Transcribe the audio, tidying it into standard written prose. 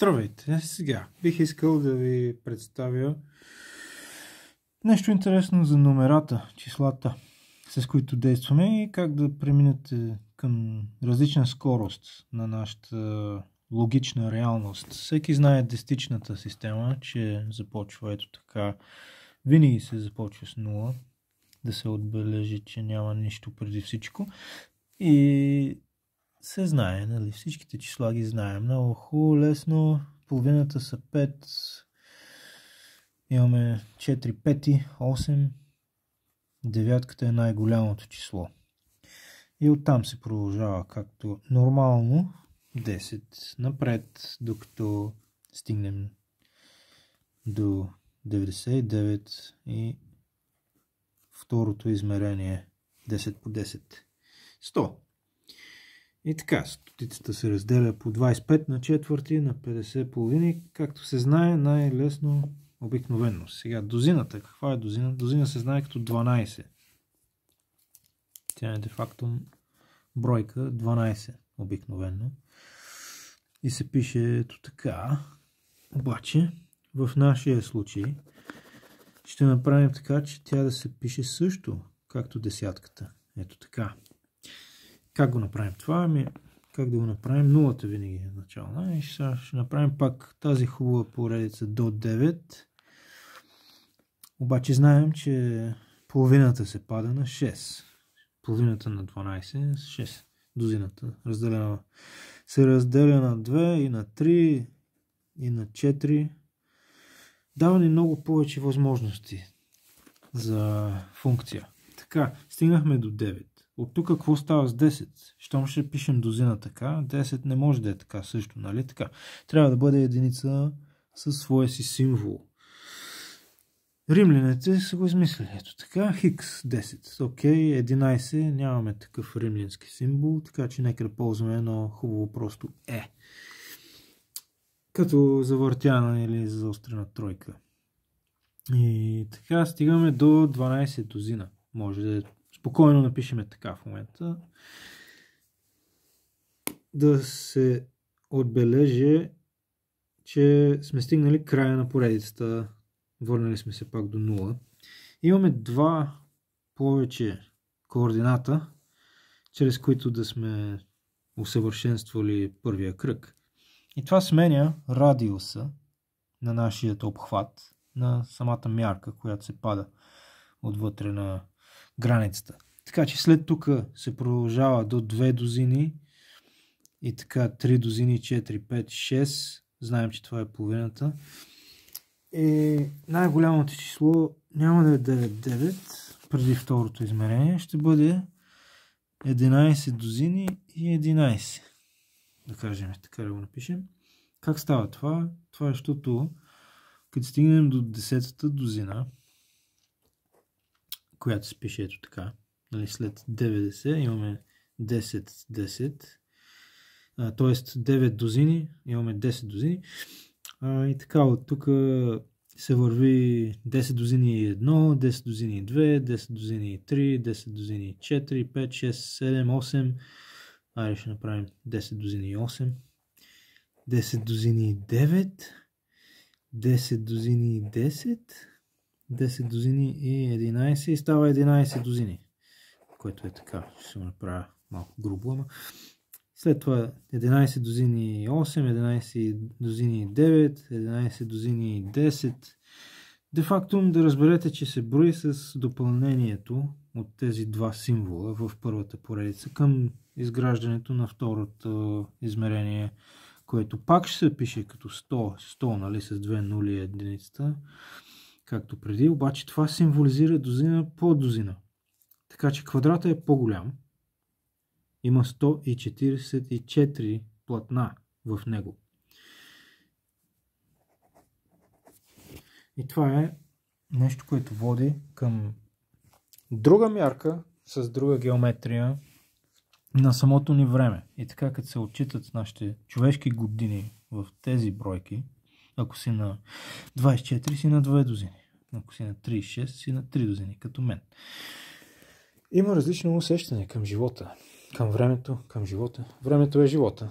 Здравейте! Сега бих искал да ви представя нещо интересно за номерата, числата, с които действаме и как да преминете към различна скорост на нашата логична реалност. Всеки знае десетичната система, че започва ето така. Винаги се започва с 0, да се отбележи, че няма нищо преди всичко. И се знае, нали? Всичките числа ги знаем. Много хубаво, лесно. Половината са 5. Имаме 4 пети, 8. Девятката е най-голямото число. И оттам се продължава както нормално 10 напред, докато стигнем до 99 и второто измерение 10 по 10. 100. И така, стотицата се разделя по 25 на четвърти, на 50 половини, както се знае най-лесно обикновено. Сега, дозината. Каква е дозина? Дозина се знае като 12. Тя е де-факто бройка 12 обикновено. И се пише ето така. Обаче, в нашия случай ще направим така, че тя да се пише също, както десятката. Ето така. Как го направим това? Ами, как да го направим? Нулата винаги е начална. И ще направим пак тази хубава поредица до 9. Обаче знаем, че половината се пада на 6. Половината на 12 е 6. Дозината се разделя на 2 и на 3 и на 4. Дава ни много повече възможности за функция. Така, стигнахме до 9. От тук какво става с 10? Щом ще пишем дозина така, 10 не може да е така също, нали така? Трябва да бъде единица със своя си символ. Римляните са го измислили. Ето така, хикс 10. Окей, 11 нямаме такъв римлянски символ, така че нека да ползваме едно хубаво просто е. Като завъртяна или заострена тройка. И така стигаме до 12 дозина. Може да спокойно напишеме така в момента. Да се отбележи, че сме стигнали края на поредицата. Върнали сме се пак до 0. Имаме два повече координата, чрез които да сме усъвършенствали първия кръг. И това сменя радиуса на нашия обхват, на самата мярка, която се пада отвътре на границата. Така че след тук се продължава до 2 дозини и така 3 дозини, 4, 5, 6. Знаем, че това е половината. И най-голямото число няма да е 9 преди второто измерение. Ще бъде 11 дозини и 11. Да кажем, така да го напишем. Как става това? Това е, защото като стигнем до 10-та дозина, която се пише ето така, нали, след 90 имаме 10, 10, т.е. 9 дозини, имаме 10 дозини, и така от тук се върви 10 дозини 1, 10 дозини 2, 10 дозини 3, 10 дозини 4, 5, 6, 7, 8, айде ще направим 10 дозини 8, 10 дозини 9, 10 дозини 10, 10 дозини и 11 и става 11 дозини, което е така, ще го направя малко грубо, ама след това 11 дозини 8, 11 дозини 9, 11 дозини 10. Де факто да разберете, че се брои с допълнението от тези два символа в първата поредица към изграждането на второто измерение, което пак ще се пише като 100, 100, нали, с 2 нули единицата, както преди, обаче това символизира дозина по дозина. Така че квадрата е по-голям. Има 144 платна в него. И това е нещо, което води към друга мярка с друга геометрия на самото ни време. И така, като се отчитат нашите човешки години в тези бройки, ако си на 24, си на 2 дозини. Ако си на 36, си на 3 дозини, като мен. Има различно усещане към живота, към времето, към живота. Времето е живота.